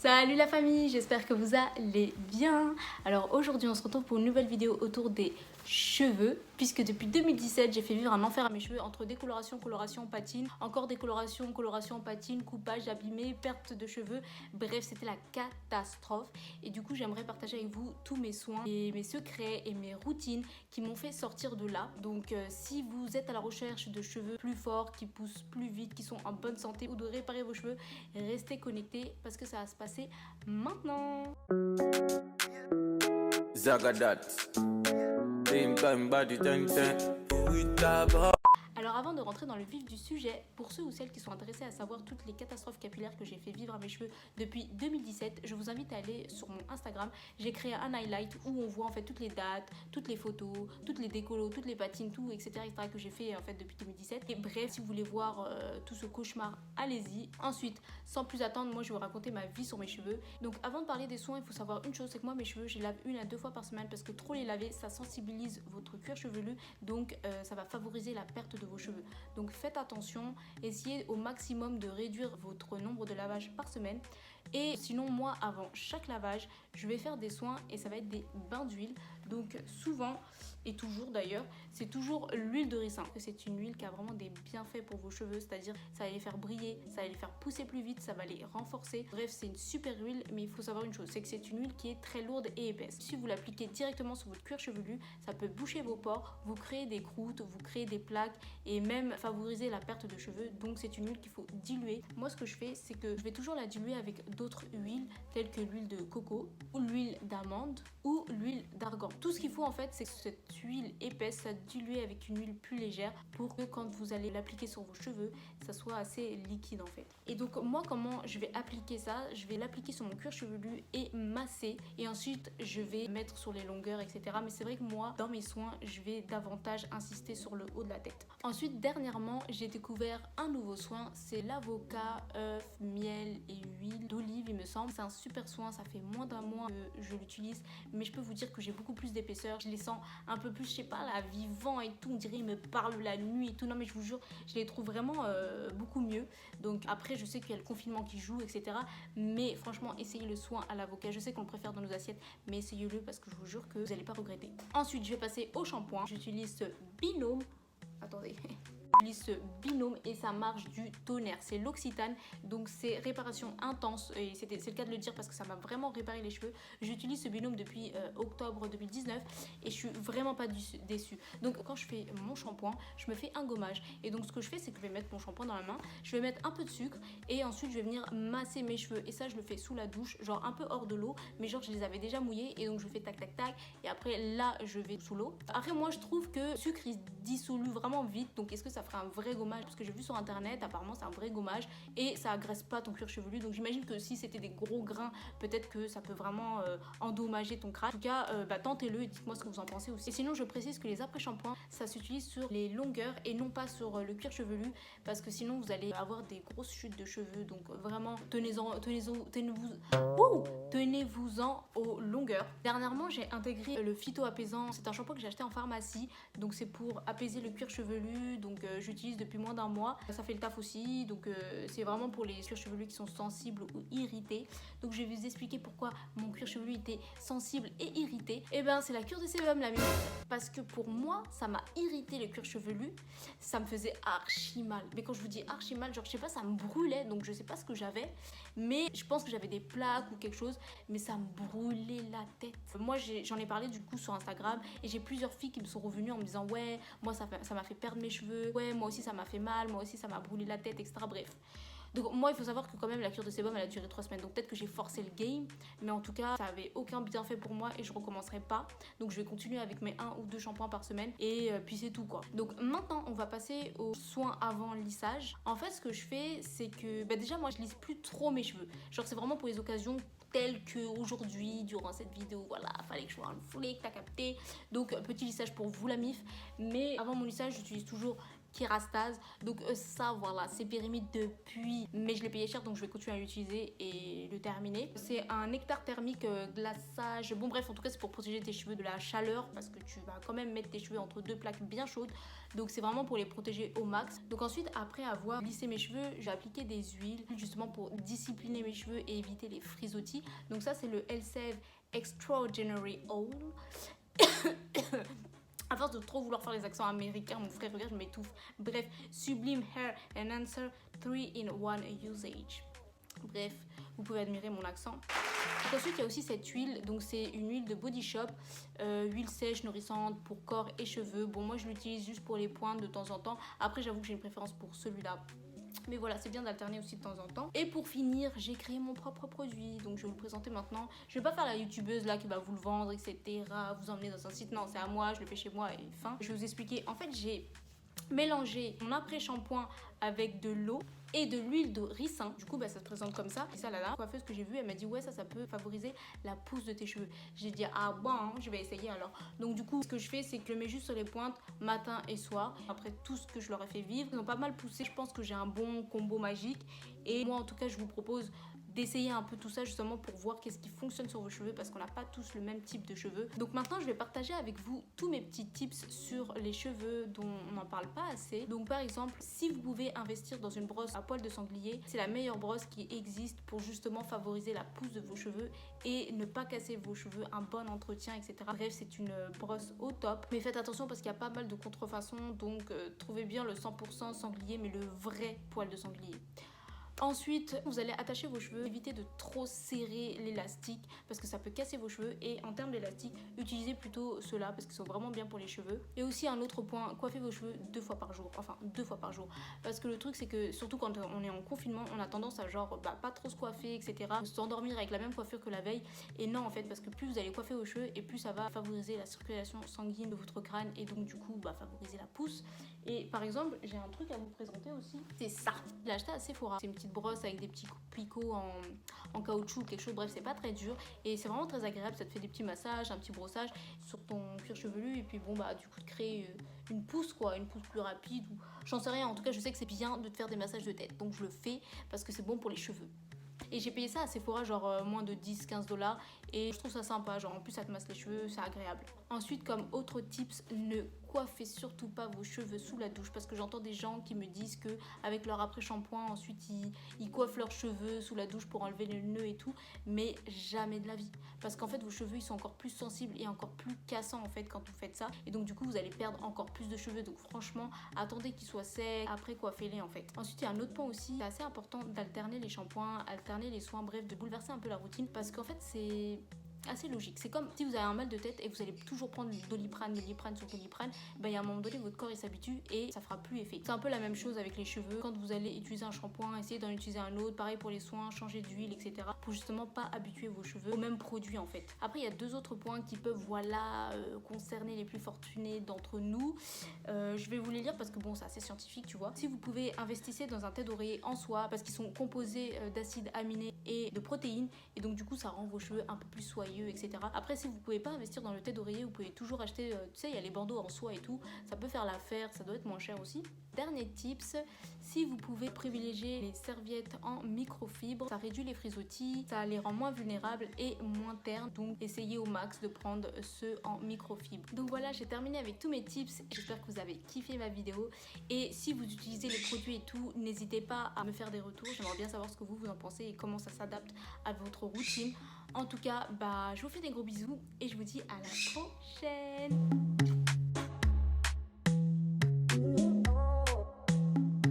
Salut la famille, j'espère que vous allez bien. Alors aujourd'hui on se retrouve pour une nouvelle vidéo autour des cheveux, puisque depuis 2017 j'ai fait vivre un enfer à mes cheveux entre décoloration, coloration, patine, encore décoloration, coloration, patine, coupage, abîmé, perte de cheveux, bref c'était la catastrophe. Et du coup j'aimerais partager avec vous tous mes soins et mes secrets et mes routines qui m'ont fait sortir de là. Donc si vous êtes à la recherche de cheveux plus forts, qui poussent plus vite, qui sont en bonne santé ou de réparer vos cheveux, restez connectés parce que ça va se passer maintenant. Zagadat. Alors avant de rentrer dans le vif du sujet, pour ceux ou celles qui sont intéressés à savoir toutes les catastrophes capillaires que j'ai fait vivre à mes cheveux depuis 2017, je vous invite à aller sur mon Instagram. J'ai créé un highlight où on voit en fait toutes les dates, toutes les photos, toutes les décolos, toutes les patines, tout, etc., etc. que j'ai fait en fait depuis 2017. Et bref, si vous voulez voir tout ce cauchemar, allez-y. Ensuite, sans plus attendre, moi je vais vous raconter ma vie sur mes cheveux. Donc avant de parler des soins, il faut savoir une chose, c'est que moi mes cheveux, je les lave 1 à 2 fois par semaine parce que trop les laver, ça sensibilise votre cuir chevelu, donc ça va favoriser la perte de vos cheveux. Donc faites attention, essayez au maximum de réduire votre nombre de lavages par semaine. Et sinon moi avant chaque lavage je vais faire des soins et ça va être des bains d'huile. Donc souvent et toujours d'ailleurs c'est toujours l'huile de ricin. C'est une huile qui a vraiment des bienfaits pour vos cheveux, c'est-à-dire ça va les faire briller, ça va les faire pousser plus vite, ça va les renforcer. Bref c'est une super huile, mais il faut savoir une chose, c'est que c'est une huile qui est très lourde et épaisse. Si vous l'appliquez directement sur votre cuir chevelu, ça peut boucher vos pores, vous créer des croûtes, vous créer des plaques et même favoriser la perte de cheveux. Donc c'est une huile qu'il faut diluer. Moi ce que je fais, c'est que je vais toujours la diluer avec d'autres huiles telles que l'huile de coco ou l'huile d'amande ou l'huile d'argan. Tout ce qu'il faut en fait, c'est que cette huile épaisse soit diluée avec une huile plus légère pour que quand vous allez l'appliquer sur vos cheveux, ça soit assez liquide en fait. Et donc moi comment je vais appliquer ça, je vais l'appliquer sur mon cuir chevelu et masser, et ensuite je vais mettre sur les longueurs, etc. Mais c'est vrai que moi dans mes soins, je vais davantage insister sur le haut de la tête. Ensuite dernièrement, j'ai découvert un nouveau soin, c'est l'avocat, œuf, miel et huile d'olive il me semble. C'est un super soin, ça fait moins d'un mois que je l'utilise, mais je peux vous dire que j'ai beaucoup plus d'épaisseur. Je les sens un peu plus, je sais pas là, vivants et tout, on dirait ils me parlent la nuit et tout. Non mais je vous jure, je les trouve vraiment beaucoup mieux. Donc après je sais qu'il y a le confinement qui joue, etc. Mais franchement essayez le soin à l'avocat. Je sais qu'on le préfère dans nos assiettes, mais essayez-le parce que je vous jure que vous n'allez pas regretter. Ensuite je vais passer au shampoing. J'utilise ce binôme. Attendez. J'utilise ce binôme et ça marche du tonnerre. C'est l'Occitane, donc c'est réparation intense et c'est le cas de le dire parce que ça m'a vraiment réparé les cheveux. J'utilise ce binôme depuis octobre 2019 et je suis vraiment pas déçue. Donc quand je fais mon shampoing, je me fais un gommage et donc ce que je fais, c'est que je vais mettre mon shampoing dans la main, je vais mettre un peu de sucre et ensuite je vais venir masser mes cheveux, et ça je le fais sous la douche, genre un peu hors de l'eau, mais genre je les avais déjà mouillés et donc je fais tac tac tac et après là je vais sous l'eau. Après moi je trouve que le sucre il se dissolue vraiment vite, donc est-ce que ça ferait un vrai gommage? Parce que j'ai vu sur internet, apparemment c'est un vrai gommage et ça agresse pas ton cuir chevelu. Donc j'imagine que si c'était des gros grains, peut-être que ça peut vraiment endommager ton crâne. En tout cas, tentez-le et dites-moi ce que vous en pensez aussi. Et sinon, je précise que les après-shampoings, ça s'utilise sur les longueurs et non pas sur le cuir chevelu, parce que sinon vous allez avoir des grosses chutes de cheveux. Donc vraiment, tenez-vous-en aux longueurs. Dernièrement, j'ai intégré le phyto-apaisant. C'est un shampoing que j'ai acheté en pharmacie, donc c'est pour apaiser le cuir chevelu. Donc j'utilise depuis moins d'un mois, ça fait le taf aussi. Donc c'est vraiment pour les cuirs chevelus qui sont sensibles ou irrités. Donc je vais vous expliquer pourquoi mon cuir chevelu était sensible et irrité. Et ben c'est la cure de sébum la mienne, parce que pour moi ça m'a irrité le cuir chevelu, ça me faisait archi mal. Mais quand je vous dis archi mal, genre je sais pas, ça me brûlait, donc je sais pas ce que j'avais, mais je pense que j'avais des plaques ou quelque chose, mais ça me brûlait la tête. Moi j'en ai parlé du coup sur Instagram et j'ai plusieurs filles qui me sont revenues en me disant ouais moi ça m'a fait perdre mes cheveux, ouais moi aussi ça m'a fait mal, moi aussi ça m'a brûlé la tête, etc. Bref. Donc moi il faut savoir que quand même la cure de sébum elle a duré 3 semaines, donc peut-être que j'ai forcé le game, mais en tout cas ça avait aucun bienfait pour moi et je recommencerai pas. Donc je vais continuer avec mes 1 ou 2 shampoings par semaine et puis c'est tout quoi. Donc maintenant on va passer aux soins avant lissage. En fait ce que je fais c'est que déjà moi je lisse plus trop mes cheveux, genre c'est vraiment pour les occasions telles que aujourd'hui durant cette vidéo, voilà, fallait que je sois en full, t'as capté. Donc petit lissage pour vous la mif, mais avant mon lissage j'utilise toujours Kerastase. Donc ça voilà, c'est périmé depuis, mais je l'ai payé cher donc je vais continuer à l'utiliser et le terminer. C'est un nectar thermique glaçage. Bon bref, en tout cas c'est pour protéger tes cheveux de la chaleur parce que tu vas quand même mettre tes cheveux entre deux plaques bien chaudes. Donc c'est vraiment pour les protéger au max. Donc ensuite, après avoir lissé mes cheveux, j'ai appliqué des huiles justement pour discipliner mes cheveux et éviter les frisottis. Donc ça c'est le Elseve Extraordinary Oil. À force de trop vouloir faire les accents américains, mon frère, regarde, je m'étouffe. Bref, Sublime Hair Enhancer 3-in-1 Usage. Bref, vous pouvez admirer mon accent. Donc ensuite, il y a aussi cette huile. Donc c'est une huile de Body Shop. Huile sèche, nourrissante pour corps et cheveux. Bon, moi je l'utilise juste pour les pointes de temps en temps. Après, j'avoue que j'ai une préférence pour celui-là. Mais voilà, c'est bien d'alterner aussi de temps en temps. Et pour finir, j'ai créé mon propre produit. Donc je vais vous le présenter maintenant. Je vais pas faire la youtubeuse là qui va vous le vendre, etc. Vous emmener dans un site. Non, c'est à moi, je le fais chez moi et fin. Je vais vous expliquer. En fait, j'ai mélangé mon après-shampoing avec de l'eau et de l'huile de ricin. Du coup, ça se présente comme ça. Et ça, la coiffeuse que j'ai vue, elle m'a dit ouais, ça peut favoriser la pousse de tes cheveux. J'ai dit ah bon, je vais essayer alors. Donc du coup, ce que je fais, c'est que je le mets juste sur les pointes matin et soir. Après tout ce que je leur ai fait vivre, ils ont pas mal poussé. Je pense que j'ai un bon combo magique. Et moi, en tout cas, je vous propose d'essayer un peu tout ça justement pour voir qu'est-ce qui fonctionne sur vos cheveux parce qu'on n'a pas tous le même type de cheveux. Donc maintenant je vais partager avec vous tous mes petits tips sur les cheveux dont on n'en parle pas assez. Donc par exemple, si vous pouvez investir dans une brosse à poils de sanglier, c'est la meilleure brosse qui existe pour justement favoriser la pousse de vos cheveux et ne pas casser vos cheveux, un bon entretien, etc. Bref, c'est une brosse au top. Mais faites attention parce qu'il y a pas mal de contrefaçons, donc trouvez bien le 100% sanglier mais le vrai poil de sanglier. Ensuite, vous allez attacher vos cheveux, évitez de trop serrer l'élastique parce que ça peut casser vos cheveux. Et en termes d'élastique, utilisez plutôt ceux-là parce qu'ils sont vraiment bien pour les cheveux. Et aussi un autre point, coiffez vos cheveux 2 fois par jour, enfin 2 fois par jour. Parce que le truc c'est que surtout quand on est en confinement, on a tendance à genre pas trop se coiffer, etc. S'endormir avec la même coiffure que la veille. Et non en fait, parce que plus vous allez coiffer vos cheveux et plus ça va favoriser la circulation sanguine de votre crâne et donc du coup favoriser la pousse. Et par exemple, j'ai un truc à vous présenter aussi, c'est ça. Je l'ai acheté à Sephora. C'est une petite brosse avec des petits picots en caoutchouc, quelque chose, bref, c'est pas très dur et c'est vraiment très agréable. Ça te fait des petits massages, un petit brossage sur ton cuir chevelu et puis bon, du coup, de créer une pousse quoi, une pousse plus rapide ou j'en sais rien. En tout cas, je sais que c'est bien de te faire des massages de tête, donc je le fais parce que c'est bon pour les cheveux. Et j'ai payé ça à Sephora, genre moins de 10-15 $. Et je trouve ça sympa, genre en plus ça te masse les cheveux, c'est agréable. Ensuite, comme autre tips, ne coiffez surtout pas vos cheveux sous la douche. Parce que j'entends des gens qui me disent que avec leur après-shampoing, ensuite ils coiffent leurs cheveux sous la douche pour enlever le nœud et tout. Mais jamais de la vie. Parce qu'en fait, vos cheveux, ils sont encore plus sensibles et encore plus cassants en fait quand vous faites ça. Et donc du coup, vous allez perdre encore plus de cheveux. Donc franchement, attendez qu'ils soient secs, après coiffez-les en fait. Ensuite, il y a un autre point aussi, c'est assez important d'alterner les shampoings, alterner les soins, bref, de bouleverser un peu la routine. Parce qu'en fait, c'est assez logique. C'est comme si vous avez un mal de tête et vous allez toujours prendre Doliprane sur Doliprane, il y a un moment donné votre corps il s'habitue et ça fera plus effet. C'est un peu la même chose avec les cheveux. Quand vous allez utiliser un shampoing, essayez d'en utiliser un autre, pareil pour les soins, changer d'huile, etc. pour justement pas habituer vos cheveux au même produit en fait. Après il y a deux autres points qui peuvent concerner les plus fortunés d'entre nous. Je vais vous les lire parce que bon c'est assez scientifique tu vois. Si vous pouvez investissez dans un thé d'oreiller en soie parce qu'ils sont composés d'acides aminés et de protéines et donc du coup ça rend vos cheveux un peu plus soyeux, etc. Après, si vous pouvez pas investir dans le thé d'oreiller, vous pouvez toujours acheter, tu sais, il y a les bandeaux en soie et tout, ça peut faire l'affaire, ça doit être moins cher aussi. Dernier tips, si vous pouvez privilégier les serviettes en microfibre, ça réduit les frisottis, ça les rend moins vulnérables et moins ternes, donc essayez au max de prendre ceux en microfibre. Donc voilà, j'ai terminé avec tous mes tips, j'espère que vous avez kiffé ma vidéo et si vous utilisez les produits et tout, n'hésitez pas à me faire des retours, j'aimerais bien savoir ce que vous en pensez et comment ça s'adapte à votre routine. En tout cas, je vous fais des gros bisous et je vous dis à la prochaine.